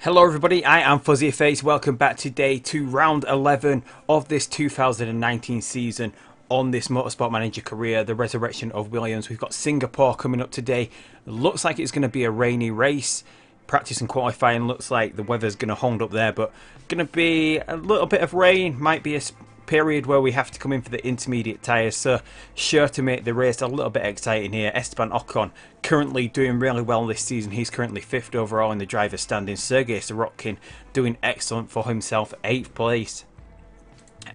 Hello everybody, I am Fuzzy Face. Welcome back today to round 11 of this 2019 season on this Motorsport Manager career, the resurrection of Williams. We've got Singapore coming up today. Looks like it's going to be a rainy race. Practice and qualifying looks like the weather's going to hold up there, but going to be a little bit of rain. Might be a period where we have to come in for the intermediate tyres, so sure to make the race a little bit exciting here. Esteban Ocon currently doing really well this season. He's currently 5th overall in the driver's standings. Sergei Sorokin doing excellent for himself, 8th place.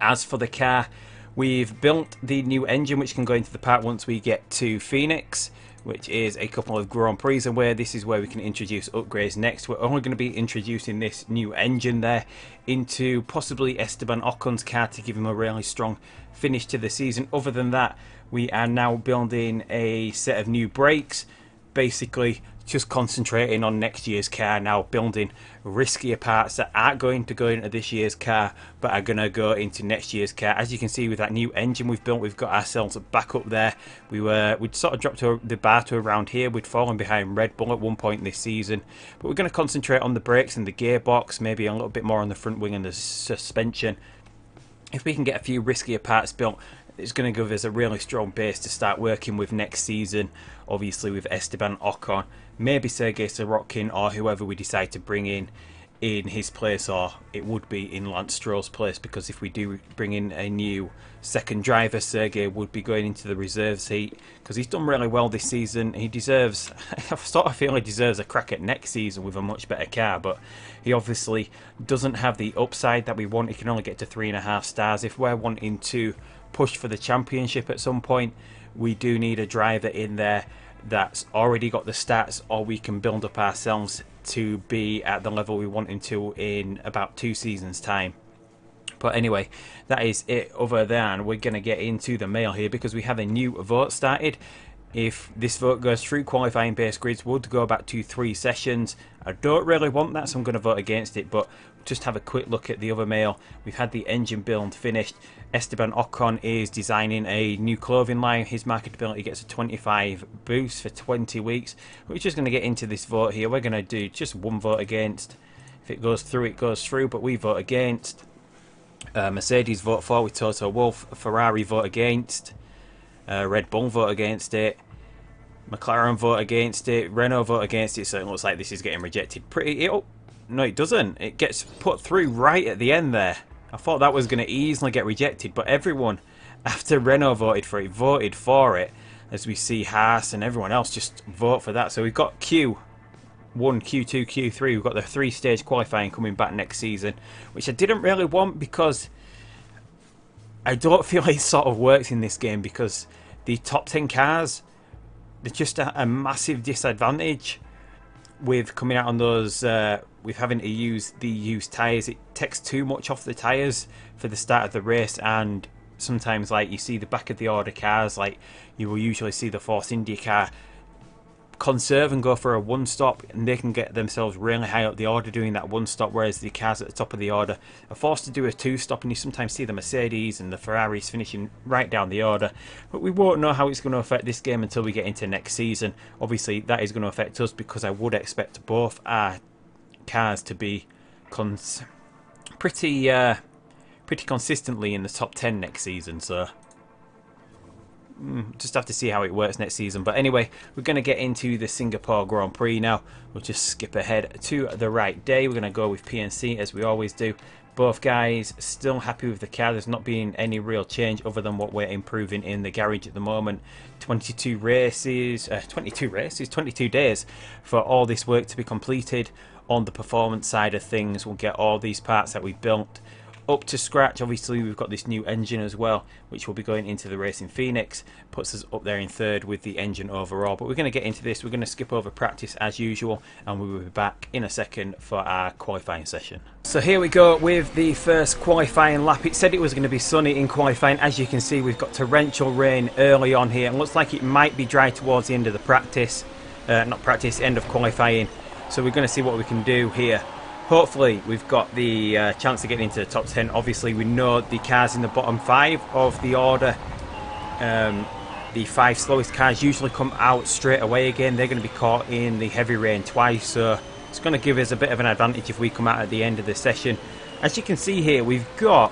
As for the car, we've built the new engine which can go into the part once we get to Phoenix, which is a couple of Grand Prix away. This is where we can introduce upgrades next. We're only going to be introducing this new engine there into possibly Esteban Ocon's car to give him a really strong finish to the season. Other than that, we are now building a set of new brakes, basically just concentrating on next year's car now, building riskier parts that aren't going to go into this year's car but are going to go into next year's car. As you can see with that new engine we've built, we've got ourselves back up there. We'd sort of dropped the bar to around here. We'd fallen behind Red Bull at one point this season, but we're going to concentrate on the brakes and the gearbox, maybe a little bit more on the front wing and the suspension. If we can get a few riskier parts built, it's going to give us a really strong base to start working with next season, obviously with Esteban Ocon, maybe Sergei Sorokin or whoever we decide to bring in his place, or it would be in Lance Stroll's place, because if we do bring in a new second driver, Sergei would be going into the reserves heat because he's done really well this season. He deserves, I sort of feel he deserves a crack at next season with a much better car, but he obviously doesn't have the upside that we want. He can only get to 3.5 stars. If we're wanting to push for the championship at some point, we do need a driver in there that's already got the stats, or we can build up ourselves to be at the level we want him to in about 2 seasons time. But anyway, that is it. Other than we're going to get into the mail here because we have a new vote started. If this vote goes through, qualifying base grids would go back to 3 sessions. I don't really want that, so I'm going to vote against it, but just have a quick look at the other mail. We've had the engine build finished. Esteban Ocon is designing a new clothing line. His marketability gets a 25 boost for 20 weeks. We're just going to get into this vote here. We're going to do just one vote against. If it goes through, it goes through, but we vote against. Mercedes vote for with Toto Wolff. Ferrari vote against. Red Bull vote against it. McLaren vote against it. Renault vote against it. So it looks like this is getting rejected. No, it doesn't. It gets put through right at the end there. I thought that was going to easily get rejected, but everyone after Renault voted for it, as we see Haas and everyone else just vote for that. So we've got Q1, Q2, Q3. We've got the 3-stage qualifying coming back next season, which I didn't really want because I don't feel it sort of works in this game, because the top 10 cars, they're just a massive disadvantage with coming out on those, with having to use the used tyres. It takes too much off the tyres for the start of the race, and sometimes like you see the back of the order cars, like you will usually see the Force Indycar conserve and go for a 1-stop, and they can get themselves really high up the order doing that 1-stop, whereas the cars at the top of the order are forced to do a 2-stop, and you sometimes see the Mercedes and the Ferraris finishing right down the order. But we won't know how it's going to affect this game until we get into next season. Obviously that is going to affect us, because I would expect both our cars to be pretty consistently in the top 10 next season, so just have to see how it works next season. But anyway, we're going to get into the Singapore Grand Prix now. We'll just skip ahead to the right day. We're going to go with PNC as we always do. Both guys still happy with the car. There's not been any real change other than what we're improving in the garage at the moment. 22 days for all this work to be completed. On the performance side of things, we'll get all these parts that we built up to scratch. Obviously we've got this new engine as well, which will be going into the race in Phoenix, puts us up there in 3rd with the engine overall. But we're going to get into this. We're going to skip over practice as usual, and we will be back in a second for our qualifying session. So here we go with the first qualifying lap. It said it was going to be sunny in qualifying. As you can see, we've got torrential rain early on here. It looks like it might be dry towards the end of the practice, end of qualifying. So we're going to see what we can do here. Hopefully we've got the chance of getting into the top 10. Obviously we know the cars in the bottom 5 of the order, the 5 slowest cars usually come out straight away again. They're going to be caught in the heavy rain twice, so It's going to give us a bit of an advantage if we come out at the end of the session. As you can see here, we've got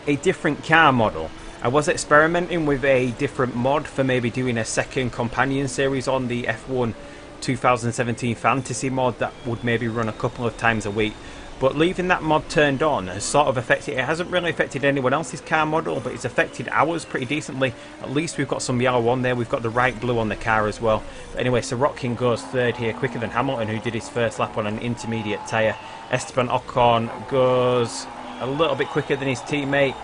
a different car model. I was experimenting with a different mod for maybe doing a second companion series on the F1 2017 fantasy mod that would maybe run a couple of times a week. But leaving that mod turned on has sort of affected, it hasn't really affected anyone else's car model, but it's affected ours pretty decently. At least we've got some yellow on there, we've got the right blue on the car as well. But anyway, Sorokin goes third here, quicker than Hamilton, who did his first lap on an intermediate tyre. Esteban Ocon goes a little bit quicker than his teammate.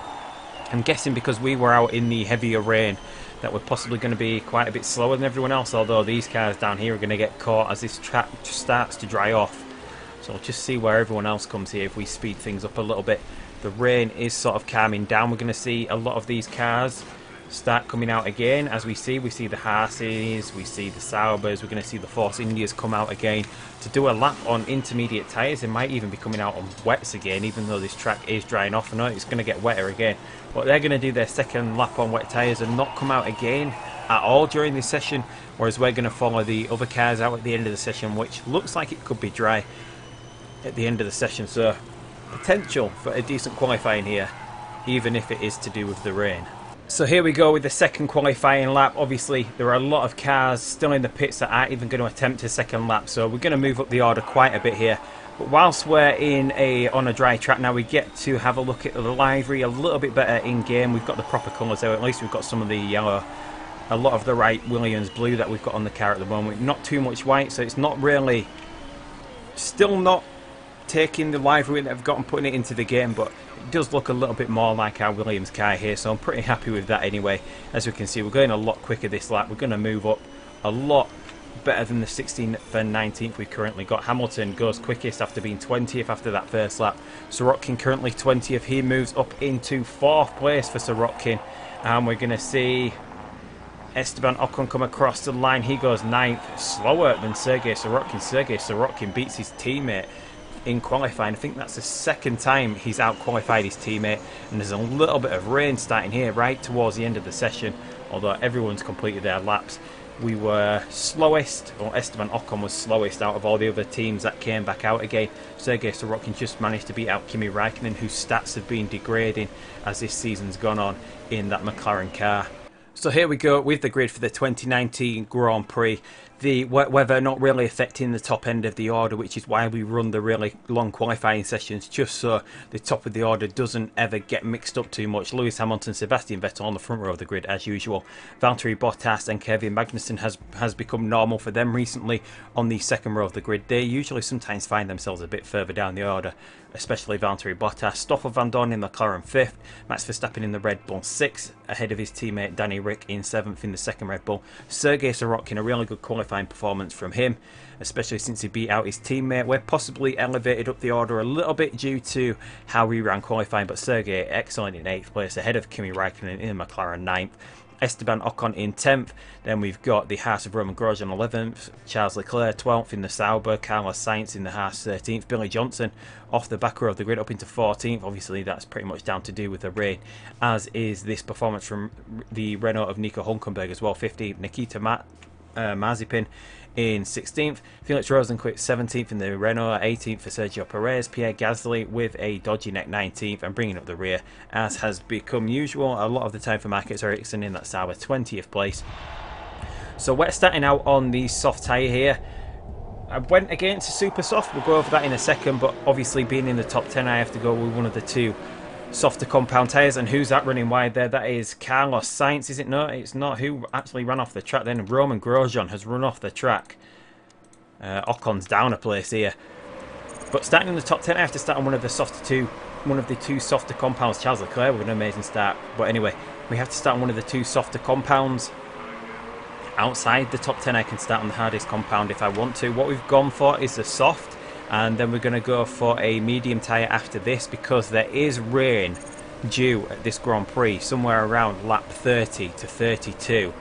I'm guessing because we were out in the heavier rain that we're possibly going to be quite a bit slower than everyone else, although these cars down here are going to get caught as this track starts to dry off. So we'll just see where everyone else comes here if we speed things up a little bit. The rain is sort of calming down. We're going to see a lot of these cars start coming out again. As we see the Haas's, we see the Saubers, we're going to see the Force Indias come out again to do a lap on intermediate tyres. They might even be coming out on wets again, even though this track is drying off. I know it's going to get wetter again, but they're going to do their second lap on wet tyres and not come out again at all during this session, whereas we're going to follow the other cars out at the end of the session, which looks like it could be dry at the end of the session. So potential for a decent qualifying here, even if it is to do with the rain. So here we go with the second qualifying lap. Obviously there are a lot of cars still in the pits that aren't even going to attempt a second lap, so we're going to move up the order quite a bit here. But whilst we're on a dry track now, we get to have a look at the livery a little bit better in game. We've got the proper colours there, at least we've got some of the yellow, a lot of the right Williams blue that we've got on the car at the moment. Not too much white, so it's not really, still not taking the livery that I've got and putting it into the game, but it does look a little bit more like our Williams car here, so I'm pretty happy with that anyway. As we can see, we're going a lot quicker this lap. We're going to move up a lot better than the 16th and 19th we've currently got. Hamilton goes quickest after being 20th after that first lap. Sorokin currently 20th. He moves up into 4th place for Sorokin, and we're going to see Esteban Ocon come across the line. He goes 9th, slower than Sergei Sorokin. Sergei Sorokin beats his teammate in qualifying. I think that's the second time he's out-qualified his teammate, and there's a little bit of rain starting here right towards the end of the session, although everyone's completed their laps. We were slowest, or Esteban Ocon was slowest out of all the other teams that came back out again. Sergei Sorokin just managed to beat out Kimi Raikkonen, whose stats have been degrading as this season's gone on in that McLaren car. So here we go with the grid for the 2019 Grand Prix. The weather not really affecting the top end of the order, which is why we run the really long qualifying sessions, just so the top of the order doesn't ever get mixed up too much. Lewis Hamilton, Sebastian Vettel on the front row of the grid as usual. Valtteri Bottas and Kevin Magnussen has become normal for them recently on the second row of the grid. They usually sometimes find themselves a bit further down the order, especially Valtteri Bottas. Stoffel Van Dorn in the McLaren 5th, Max Verstappen in the Red Bull 6th, ahead of his teammate Danny Rick in 7th in the second Red Bull. Sergei Sorokin, a really good qualifying performance from him, especially since he beat out his teammate. We're possibly elevated up the order a little bit due to how we ran qualifying, but Sergei excellent in 8th place, ahead of Kimi Raikkonen in the McLaren 9th. Esteban Ocon in 10th. Then we've got the Haas of Roman Grosjean 11th, Charles Leclerc 12th in the Sauber, Carlos Sainz in the Haas 13th, Billy Johnson off the back row of the grid up into 14th. Obviously that's pretty much down to do with the rain, as is this performance from the Renault of Nico Hülkenberg as well. 15th, Nikita Mazepin in 16th, Felix Rosenqvist 17th in the Renault, 18th for Sergio Perez, Pierre Gasly with a dodgy neck 19th, and bringing up the rear, as has become usual a lot of the time for Marcus Ericsson in that Sauber, 20th place. So we're starting out on the soft tyre here. I went against a super soft, we'll go over that in a second, but obviously being in the top 10 I have to go with one of the two softer compound tyres. And who's that running wide there? That is Carlos Sainz, is it? No, it's not. Who actually ran off the track then? Roman Grosjean has run off the track. Ocon's down a place here. But starting in the top 10, I have to start on one of the two softer compounds. Charles Leclerc with an amazing start. But anyway, we have to start on one of the two softer compounds. Outside the top 10, I can start on the hardest compound if I want to. What we've gone for is the soft, and then we're going to go for a medium tyre after this, because there is rain due at this Grand Prix somewhere around lap 30 to 32.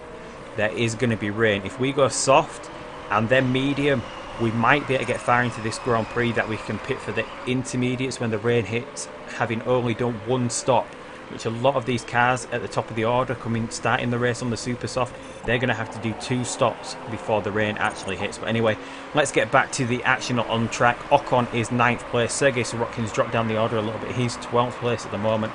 There is going to be rain. If we go soft and then medium, we might be able to get far into this Grand Prix that we can pit for the intermediates when the rain hits, having only done one stop which a lot of these cars at the top of the order starting the race on the super soft, they're going to have to do 2 stops before the rain actually hits. But anyway, let's get back to the action on track. Ocon is 9th place. Sergei Sorokin's dropped down the order a little bit. He's 12th place at the moment.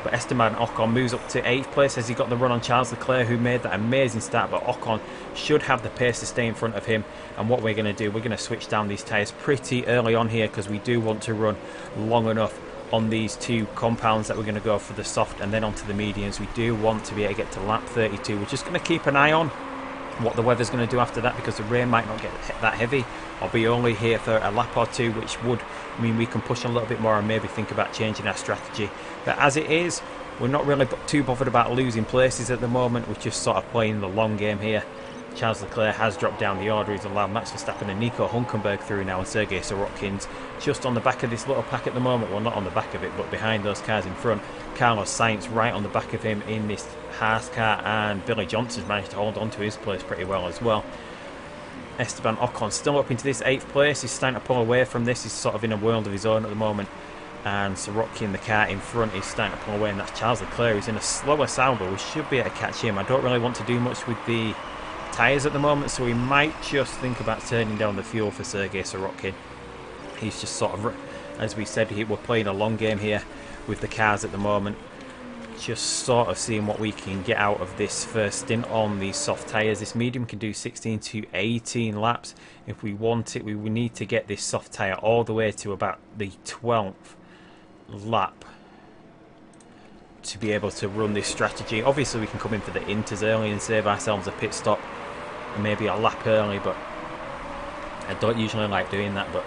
But Esteban Ocon moves up to 8th place as he got the run on Charles Leclerc, who made that amazing start. But Ocon should have the pace to stay in front of him. And what we're going to do, we're going to switch down these tyres pretty early on here, because we do want to run long enough on these 2 compounds that we're going to go for the soft and then onto the mediums. We do want to be able to get to lap 32. We're just going to keep an eye on what the weather's going to do after that, because the rain might not get that heavy. I'll be only here for a lap or 2, which would mean we can push a little bit more and maybe think about changing our strategy. But as it is, we're not really too bothered about losing places at the moment. We're just sort of playing the long game here. Charles Leclerc has dropped down the order. He's allowed Max Verstappen and Nico Hülkenberg through now, and Sergei Sorokin's just on the back of this little pack at the moment. Well, not on the back of it, but behind those cars in front. Carlos Sainz right on the back of him in this Haas car, and Billy Johnson's managed to hold on to his place pretty well as well. Esteban Ocon still up into this 8th place. He's starting to pull away from this. He's sort of in a world of his own at the moment. And Sorokin, the car in front, is starting to pull away, and that's Charles Leclerc. He's in a slower Sauber. We should be able to catch him. I don't really want to do much with the tyres at the moment, so we might just think about turning down the fuel for Sergei Sorokin. He's just sort of, as we said, we're playing a long game here with the cars at the moment. Just sort of seeing what we can get out of this first stint on these soft tyres. This medium can do 16 to 18 laps. If we want it, we need to get this soft tyre all the way to about the 12th lap to be able to run this strategy. Obviously we can come in for the inters early and save ourselves a pit stop and maybe a lap early, but I don't usually like doing that. But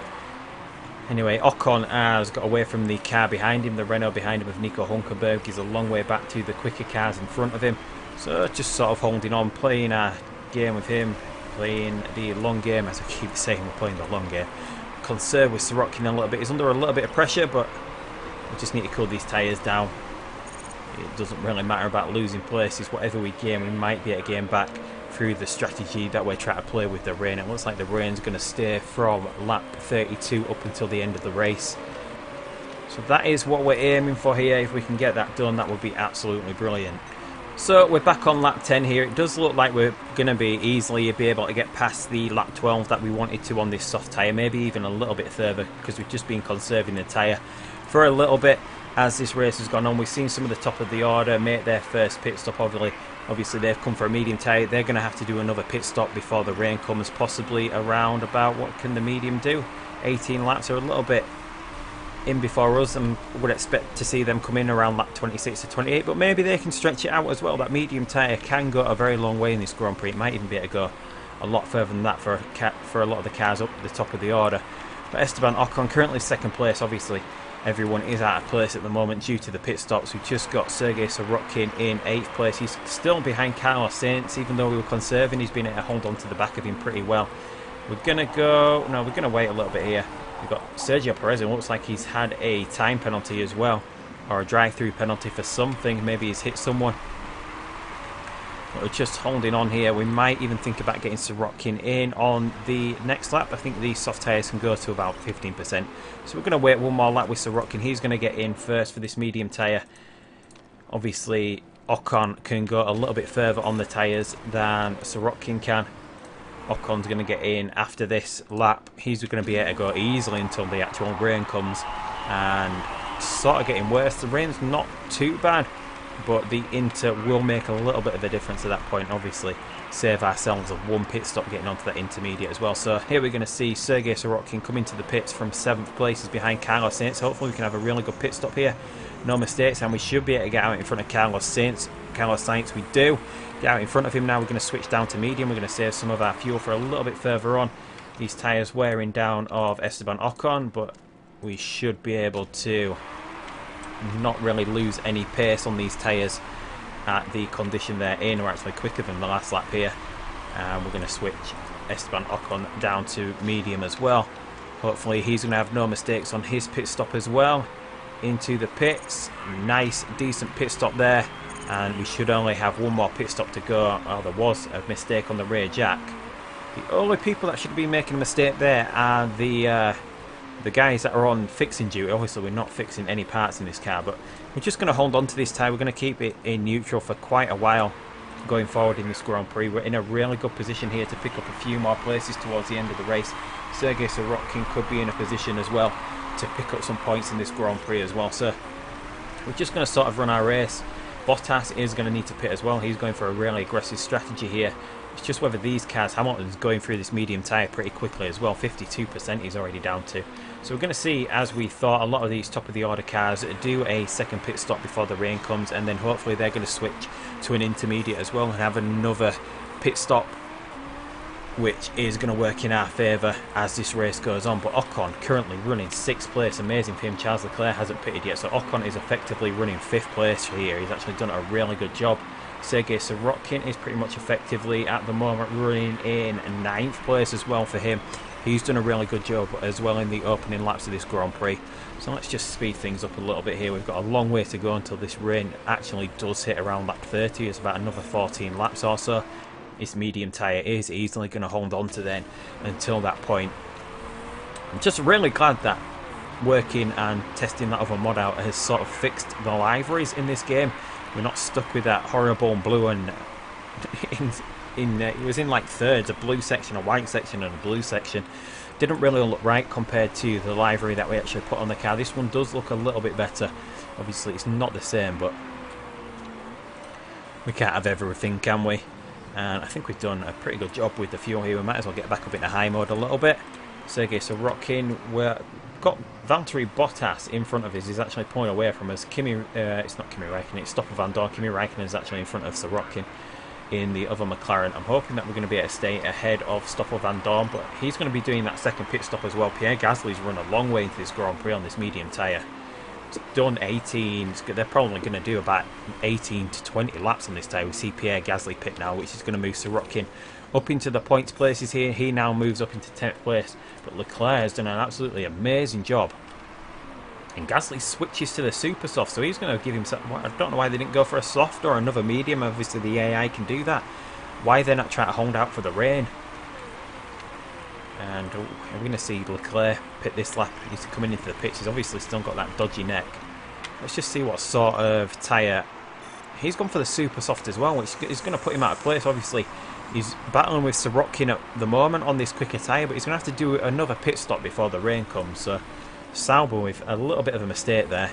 anyway, Ocon has got away from the car behind him, the Renault behind him of Nico Hülkenberg. He's a long way back to the quicker cars in front of him, so just sort of holding on, playing our game with him, playing the long game. As I keep saying, we're playing the long game. Concerned with Sorokin a little bit. He's under a little bit of pressure, but we just need to cool these tyres down. It doesn't really matter about losing places. Whatever we gain, we might be able to gain back through the strategy that we're trying to play with the rain. It looks like the rain's going to stay from lap 32 up until the end of the race. So that is what we're aiming for here. If we can get that done, that would be absolutely brilliant. So we're back on lap 10 here. It does look like we're going to be able to get past the lap 12 that we wanted to on this soft tyre. Maybe even a little bit further, because we've just been conserving the tyre for a little bit as this race has gone on. We've seen some of the top of the order make their first pit stop. Obviously they've come for a medium tyre. They're going to have to do another pit stop before the rain comes, possibly around about, what can the medium do? 18 laps, or a little bit in before us, and would expect to see them come in around lap 26 to 28, but maybe they can stretch it out as well. That medium tyre can go a very long way in this Grand Prix. It might even be able to go a lot further than that for a lot of the cars up the top of the order. But Esteban Ocon currently 2nd place. Obviously everyone is out of place at the moment due to the pit stops. We've just got Sergei Sorokin in 8th place. He's still behind Carlos Sainz, even though we were conserving. He's been able to hold on to the back of him pretty well. We're going to wait a little bit here. We've got Sergio Perez. It looks like he's had a time penalty as well, or a drive-through penalty for something. Maybe he's hit someone. But we're just holding on here. We might even think about getting Sorokin in on the next lap. I think these soft tyres can go to about 15%. So we're going to wait one more lap with Sorokin. He's going to get in first for this medium tyre. Obviously, Ocon can go a little bit further on the tyres than Sorokin can. Ocon's going to get in after this lap. He's going to be able to go easily until the actual rain comes, and sort of getting worse. The rain's not too bad, but the inter will make a little bit of a difference at that point. Obviously save ourselves a one pit stop getting onto that intermediate as well. So here we're going to see Sergei Sorokin come into the pits from 7th place. He's behind Carlos Sainz. Hopefully we can have a really good pit stop here, no mistakes, and we should be able to get out in front of Carlos Sainz. We do get out in front of him now. We're going to switch down to medium. We're going to save some of our fuel for a little bit further on. These tyres wearing down of Esteban Ocon, but we should be able to not really lose any pace on these tyres at the condition they're in. We're actually quicker than the last lap here, and we're going to switch Esteban Ocon down to medium as well. Hopefully he's going to have no mistakes on his pit stop as well. Into the pits. Nice decent pit stop there, and we should only have one more pit stop to go. Oh, there was a mistake on the rear jack. The only people that should be making a mistake there are the the guys that are on fixing duty, obviously we're not fixing any parts in this car, but we're just going to hold on to this tyre. We're going to keep it in neutral for quite a while going forward in this Grand Prix. We're in a really good position here to pick up a few more places towards the end of the race. Sergei Sorokin could be in a position as well to pick up some points in this Grand Prix as well. So we're just going to sort of run our race. Bottas is going to need to pit as well. He's going for a really aggressive strategy here. It's just whether these cars, Hamilton's going through this medium tyre pretty quickly as well. 52% he's already down to. So we're going to see, as we thought, a lot of these top of the order cars do a second pit stop before the rain comes, and then hopefully they're going to switch to an intermediate as well and have another pit stop, which is going to work in our favour as this race goes on. But Ocon currently running 6th place. Amazing for him. Charles Leclerc hasn't pitted yet, so Ocon is effectively running 5th place here. He's actually done a really good job. Sergei Sorokin is pretty much effectively at the moment running in 9th place as well for him. He's done a really good job as well in the opening laps of this Grand Prix. So let's just speed things up a little bit here. We've got a long way to go until this rain actually does hit around lap 30. It's about another 14 laps or so. This medium tyre is easily going to hold on to then until that point. I'm just really glad that working and testing that other mod out has sort of fixed the liveries in this game. We're not stuck with that horrible blue and it was in like thirds, a blue section, a white section and a blue section. Didn't really look right compared to the livery that we actually put on the car. This one does look a little bit better. Obviously it's not the same, but we can't have everything, can we? And I think we've done a pretty good job with the fuel here. We might as well get back up into high mode a little bit. Sergei Sorokin, we've got Valtteri Bottas in front of us. He's actually pulling away from us. It's not Kimi Räikkönen, it's Stoffel Van Dorn. Kimi Räikkönen is actually in front of Sorokin in the other McLaren. I'm hoping that we're going to be able to stay ahead of Stoffel Van Dorn, but he's going to be doing that second pit stop as well. Pierre Gasly's run a long way into this Grand Prix on this medium tyre. It's done 18, they're probably going to do about 18 to 20 laps on this tyre. We see Pierre Gasly pit now, which is going to move Sorokin up into the points places here. He now moves up into 10th place, but Leclerc has done an absolutely amazing job. And Gasly switches to the super soft, so he's going to give himself, I don't know why they didn't go for a soft or another medium. Obviously the AI can do that. Why they're not trying to hold out for the rain. And we're going to see Leclerc pit this lap. He's coming into the pits. He's obviously still got that dodgy neck. Let's just see what sort of tyre. He's gone for the super soft as well, which is going to put him out of place. Obviously he's battling with Sorokin at the moment on this quicker tyre, but he's going to have to do another pit stop before the rain comes. So Sauber with a little bit of a mistake there.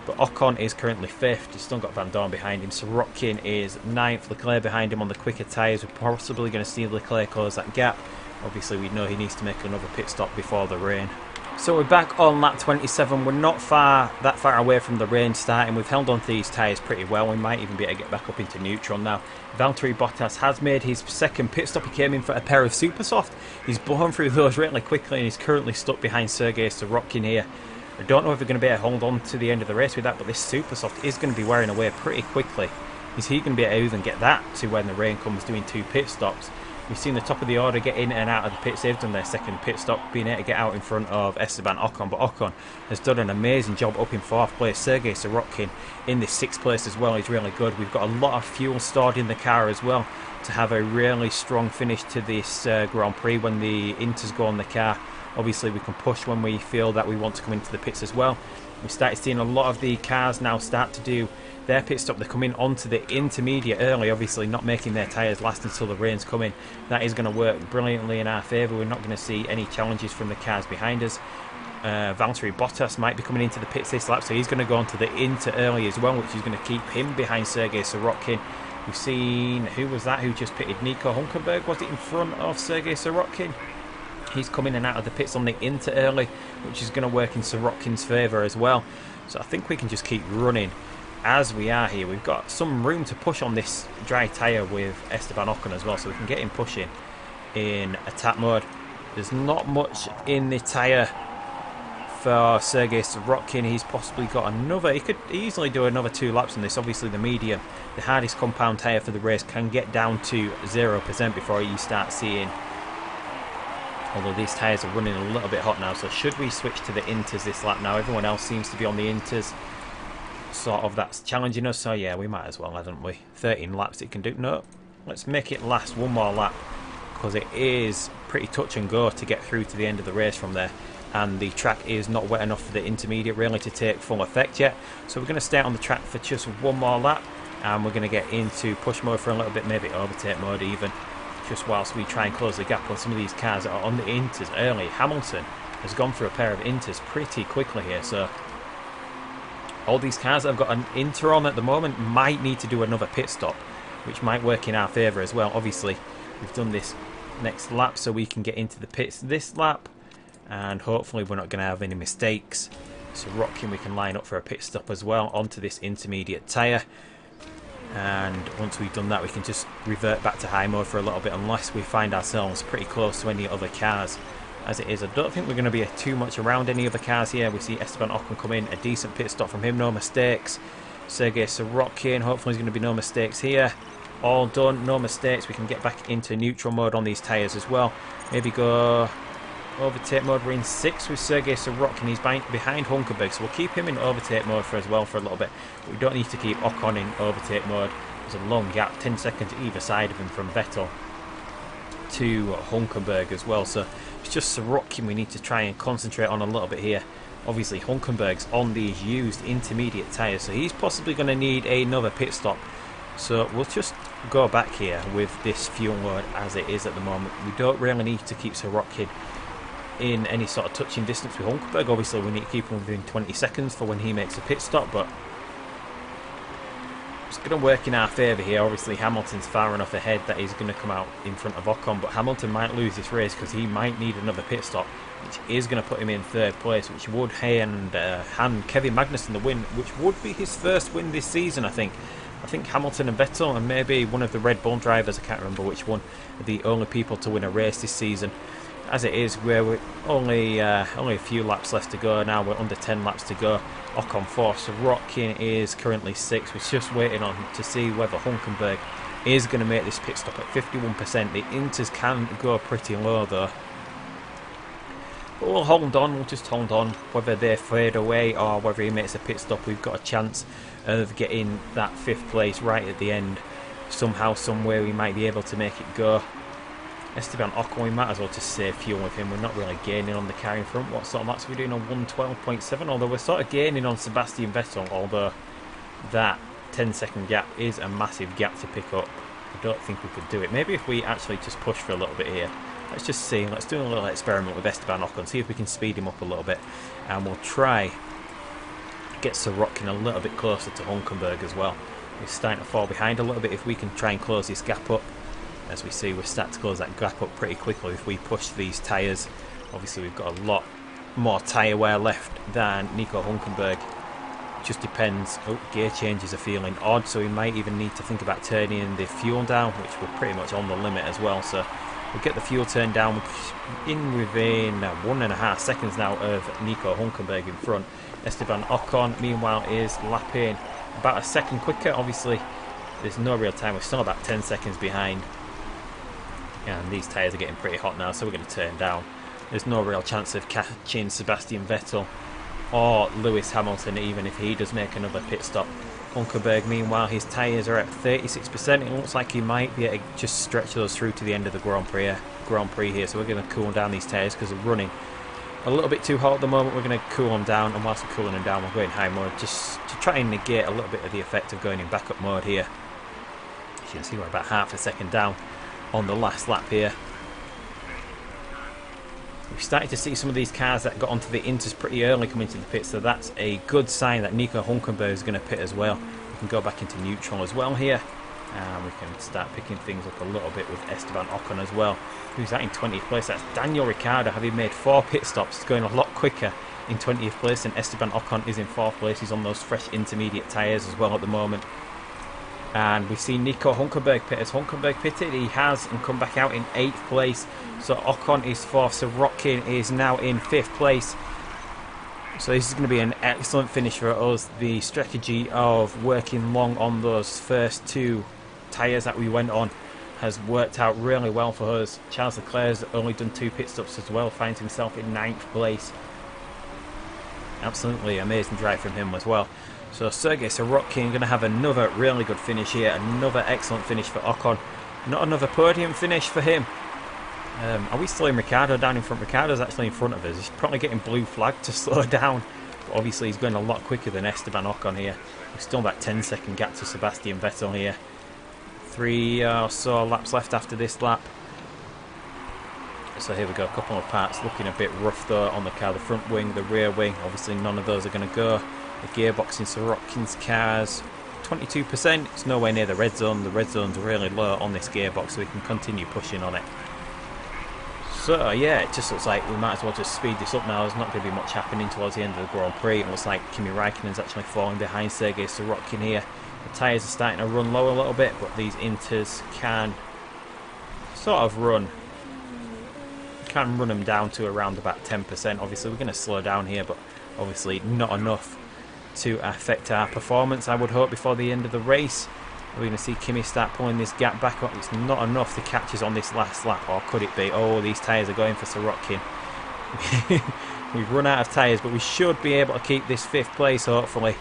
But Ocon is currently 5th. He's still got Van Dorn behind him. Sorokin is 9th. Leclerc behind him on the quicker tyres. We're possibly going to see Leclerc close that gap. Obviously we know he needs to make another pit stop before the rain. So we're back on lap 27. We're not that far away from the rain starting. We've held on to these tyres pretty well. We might even be able to get back up into neutral now. Valtteri Bottas has made his second pit stop. He came in for a pair of super soft. He's blown through those really quickly and he's currently stuck behind Sergei Sorokin here. I don't know if we're going to be able to hold on to the end of the race with that, but this super soft is going to be wearing away pretty quickly. Is he going to be able to even get that to when the rain comes, doing 2 pit stops? We've seen the top of the order get in and out of the pits. They've done their second pit stop, being able to get out in front of Esteban Ocon. But Ocon has done an amazing job up in 4th place. Sergei Sorokin in this 6th place as well is really good. We've got a lot of fuel stored in the car as well to have a really strong finish to this Grand Prix when the inters go on the car. Obviously we can push when we feel that we want to come into the pits as well. We started seeing a lot of the cars now start to do their pit stop. They're coming onto the intermediate early, obviously not making their tyres last until the rain's coming. That is going to work brilliantly in our favour. We're not going to see any challenges from the cars behind us. Valtteri Bottas might be coming into the pits this lap, so he's going to go onto the inter early as well, which is going to keep him behind Sergei Sorokin. We've seen, who was that who just pitted? Nico Hülkenberg, was it in front of Sergei Sorokin? He's coming in and out of the pits on the inter early, which is going to work in Sorokin's favour as well. So I think we can just keep running as we are here. We've got some room to push on this dry tyre with Esteban Ocon as well, so we can get him pushing in attack mode. There's not much in the tyre for Sergei Sorokin. He's possibly got another, he could easily do another 2 laps on this. Obviously the medium, the hardest compound tyre for the race, can get down to 0% before you start seeing, although these tyres are running a little bit hot now. So should we switch to the inters this lap now? Everyone else seems to be on the inters. Sort of that's challenging us, so yeah, we might as well, haven't we? 13 laps it can do. No, let's make it last one more lap, because it is pretty touch and go to get through to the end of the race from there. and the track is not wet enough for the intermediate really to take full effect yet. So we're going to stay on the track for just one more lap, and we're going to get into push mode for a little bit, maybe overtake mode even, just whilst we try and close the gap on some of these cars that are on the inters early. Hamilton has gone through a pair of inters pretty quickly here, so all these cars that have got an inter on at the moment might need to do another pit stop, which might work in our favour as well. Obviously, we've done this next lap so we can get into the pits this lap, and hopefully we're not going to have any mistakes. So rocking, we can line up for a pit stop as well onto this intermediate tyre, and once we've done that we can just revert back to high mode for a little bit, unless we find ourselves pretty close to any other cars. As it is, I don't think we're going to be too much around any other cars here. We see Esteban Ocon come in, a decent pit stop from him, no mistakes. Sergei Sorokin, hopefully there's going to be no mistakes here. All done, no mistakes. We can get back into neutral mode on these tyres as well. Maybe go overtake mode. We're in 6th with Sergei Sorokin. He's behind Hulkenberg, so we'll keep him in overtake mode for a little bit. But we don't need to keep Ocon in overtake mode. There's a long gap, 10 seconds either side of him from Vettel to Hulkenberg as well. So it's just Sorokin we need to try and concentrate on a little bit here. Obviously Hulkenberg's on these used intermediate tyres, so he's possibly going to need another pit stop. So we'll just go back here with this fuel load as it is at the moment. We don't really need to keep Sorokin in any sort of touching distance with Hulkenberg. Obviously we need to keep him within 20 seconds for when he makes a pit stop, but it's going to work in our favour here. Obviously Hamilton's far enough ahead that he's going to come out in front of Ocon, but Hamilton might lose this race because he might need another pit stop, which is going to put him in 3rd place, which would hand Kevin Magnussen the win, which would be his first win this season, I think. I think Hamilton and Vettel and maybe one of the Red Bull drivers, I can't remember which one, are the only people to win a race this season. As it is, we're only a few laps left to go now. We're under 10 laps to go. Ocon 4th, Sorokin is currently 6th. We're just waiting on to see whether Hulkenberg is going to make this pit stop at 51%. The inters can go pretty low though. But we'll hold on, we'll just hold on. Whether they fade away or whether he makes a pit stop, we've got a chance of getting that 5th place right at the end. Somehow, somewhere we might be able to make it go. Esteban Ocon, we might as well just save fuel with him. We're not really gaining on the car in front. What sort of laps are we doing on 112.7? Although we're sort of gaining on Sebastian Vettel, although that 10-second gap is a massive gap to pick up. I don't think we could do it. Maybe if we actually just push for a little bit here. Let's just see. Let's do a little experiment with Esteban Ocon, see if we can speed him up a little bit. And we'll try get Sorokin a little bit closer to Hulkenberg as well. We're starting to fall behind a little bit. If we can try and close this gap up, as we see, we're starting to close that gap up pretty quickly if we push these tyres. Obviously we've got a lot more tyre wear left than Nico Hulkenberg. Just depends. Oh, gear changes are feeling odd, so we might even need to think about turning the fuel down, which we're pretty much on the limit as well. So we'll get the fuel turned down in within 1.5 seconds now of Nico Hulkenberg in front. Esteban Ocon meanwhile is lapping about a second quicker. Obviously there's no real time, we're still about 10 seconds behind. And these tyres are getting pretty hot now, so we're going to turn down. There's no real chance of catching Sebastian Vettel or Lewis Hamilton, even if he does make another pit stop. Hulkenberg, meanwhile, his tyres are at 36%. It looks like he might be able to just stretch those through to the end of the Grand Prix here. So we're going to cool down these tyres because they're running a little bit too hot at the moment. We're going to cool them down, and whilst we're cooling them down, we'll go in high mode just to try and negate a little bit of the effect of going in backup mode here. As you can see, we're about half a second down on the last lap here. We've started to see some of these cars that got onto the inters pretty early come into the pit, so that's a good sign that Nico Hulkenberg is going to pit as well. We can go back into neutral as well here, and we can start picking things up a little bit with Esteban Ocon as well. Who's that in 20th place? That's Daniel Ricciardo, having made 4 pit stops, going a lot quicker in 20th place, and Esteban Ocon is in 4th place. He's on those fresh intermediate tyres as well at the moment. And we see Nico Hulkenberg pit. As Hulkenberg pitted, he has, and come back out in 8th place. So Ocon is 4th, so Sorokin is now in 5th place. So this is going to be an excellent finish for us. The strategy of working long on those first 2 tyres that we went on has worked out really well for us. Charles Leclerc's only done 2 pit stops as well, finds himself in 9th place. Absolutely amazing drive from him as well. So Sergei Sorokin going to have another really good finish here, another excellent finish for Ocon. Not another podium finish for him, Are we still in Ricciardo down in front? Ricciardo's actually in front of us. He's probably getting blue flagged to slow down. But obviously he's going a lot quicker than Esteban Ocon here. We've still about 10-second gap to Sebastian Vettel here. 3 or so laps left after this lap. So here we go, a couple of parts looking a bit rough though on the car. The front wing, the rear wing, obviously none of those are going to go. The gearbox in Sorokin's cars, 22%. It's nowhere near the red zone. The red zone's really low on this gearbox, so we can continue pushing on it. So yeah, it just looks like we might as well just speed this up now. There's not going to be much happening towards the end of the Grand Prix. It looks like Kimi Raikkonen's actually falling behind Sergei Sorokin here. The tyres are starting to run low a little bit, but these Inters can sort of run them down to around about 10%. Obviously we're going to slow down here, but obviously not enough to affect our performance, I would hope, before the end of the race. We're going to see Kimi start pulling this gap back up. It's not enough to catch us on this last lap, or could it be? Oh, these tyres are going for Sorokin. We've run out of tyres, but we should be able to keep this 5th place, hopefully.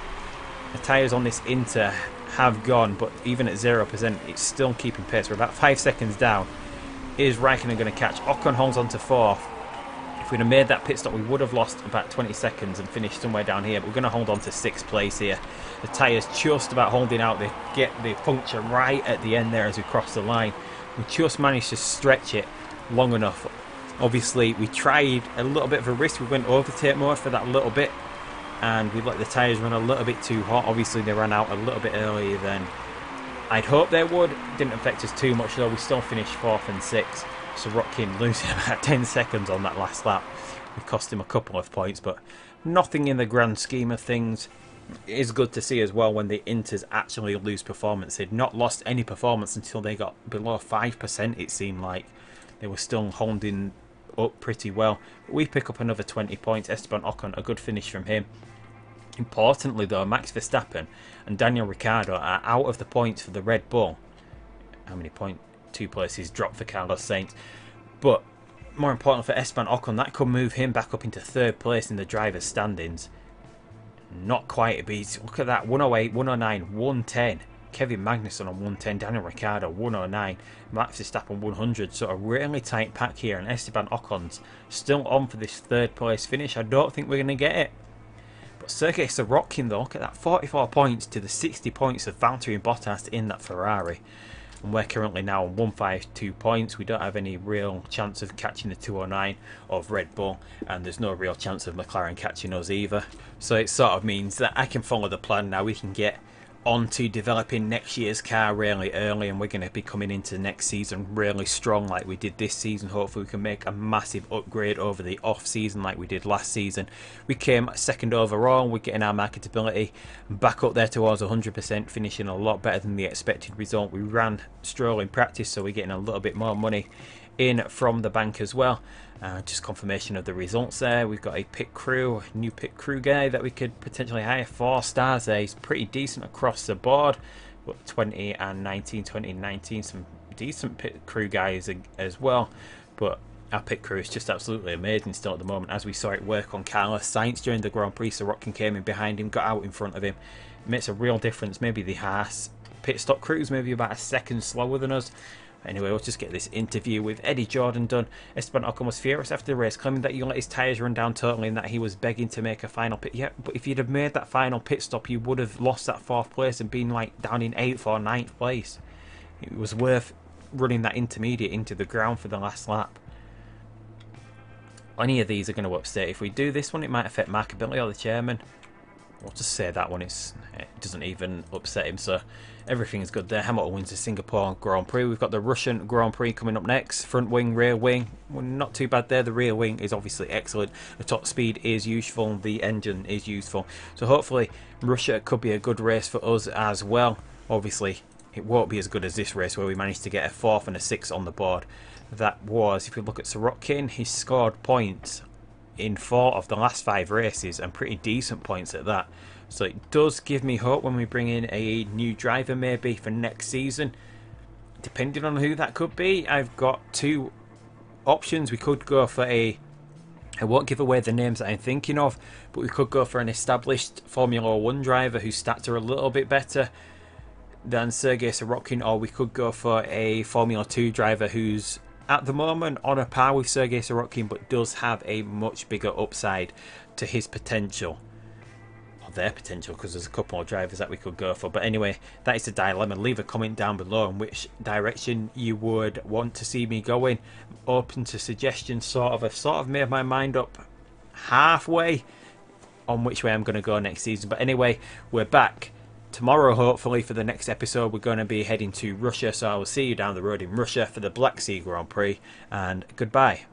The tyres on this Inter have gone, but even at 0%, it's still keeping pace. We're about 5 seconds down. Is Raikkonen going to catch? Ocon holds on to 4th. If we'd have made that pit stop, we would have lost about 20 seconds and finished somewhere down here. But we're going to hold on to 6th place here. The tyres just about holding out. They get the puncture right at the end there as we cross the line. We just managed to stretch it long enough. Obviously, we tried a little bit of a risk. We went overtake mode for that little bit, and we let the tyres run a little bit too hot. Obviously, they ran out a little bit earlier than I'd hoped they would. Didn't affect us too much though. We still finished 4th and 6th. Sorokin losing about 10 seconds on that last lap. We cost him a couple of points, but nothing in the grand scheme of things. It is good to see as well when the Inters actually lose performance. They'd not lost any performance until they got below 5%, it seemed like. They were still holding up pretty well. We pick up another 20 points. Esteban Ocon, a good finish from him. Importantly though, Max Verstappen and Daniel Ricciardo are out of the points for the Red Bull. How many points? 2 places dropped for Carlos Sainz. But more important for Esteban Ocon, that could move him back up into 3rd place in the drivers' standings. Not quite a beat. Look at that, 108, 109, 110. Kevin Magnussen on 110, Daniel Ricciardo 109, Max Verstappen 100. So a really tight pack here, and Esteban Ocon's still on for this 3rd place finish. I don't think we're going to get it. But Sergei Sorokin though, look at that, 44 points to the 60 points of Valtteri Bottas in that Ferrari. And we're currently now on 152 points. We don't have any real chance of catching the 209 of Red Bull, and there's no real chance of McLaren catching us either. So it sort of means that I can follow the plan now. We can get on to developing next year's car really early, and we're going to be coming into next season really strong like we did this season. Hopefully we can make a massive upgrade over the off season like we did last season. We came 2nd overall. We're getting our marketability back up there towards 100%, finishing a lot better than the expected result. We ran Stroll in practice, so we're getting a little bit more money in from the bank as well. Just confirmation of the results there. We've got a pit crew, new pit crew guy that we could potentially hire. 4 stars there. He's pretty decent across the board. But 20 and 19, 20 and 19, some decent pit crew guys as well. But our pit crew is just absolutely amazing still at the moment, as we saw it work on Carlos Sainz during the Grand Prix. Sorokin came in behind him, got out in front of him. It makes a real difference. Maybe the Haas pit stop crews maybe about a second slower than us. Anyway, we'll just get this interview with Eddie Jordan done. Esteban Ocon was furious after the race, claiming that he let his tyres run down totally and that he was begging to make a final pit. Yeah, but if you'd have made that final pit stop, you would have lost that 4th place and been like down in 8th or 9th place. It was worth running that intermediate into the ground for the last lap. Any of these are going to upset. If we do this one, it might affect markability or the chairman. We'll just say that one, it doesn't even upset him, so everything's good there. Hamilton wins the Singapore Grand Prix. We've got the Russian Grand Prix coming up next. Front wing, rear wing, well, not too bad there. The rear wing is obviously excellent. The top speed is useful. The engine is useful. So hopefully Russia could be a good race for us as well. Obviously it won't be as good as this race where we managed to get a 4th and a 6th on the board. That was, if you look at Sorokin, he scored points in 4 of the last 5 races, and pretty decent points at that. So it does give me hope when we bring in a new driver maybe for next season, depending on who that could be. I've got 2 options. We could go for I won't give away the names that I'm thinking of, but we could go for an established Formula 1 driver whose stats are a little bit better than Sergei Sorokin, or we could go for a Formula 2 driver who's at the moment on a par with Sergei Sorokin, but does have a much bigger upside to his potential. Or their potential, because there's a couple more drivers that we could go for. But anyway, that is the dilemma. Leave a comment down below on which direction you would want to see me going. Open to suggestions, I've sort of made my mind up halfway on which way I'm going to go next season. But anyway, we're back tomorrow, hopefully, for the next episode. We're going to be heading to Russia, so I will see you down the road in Russia for the Black Sea Grand Prix, and goodbye.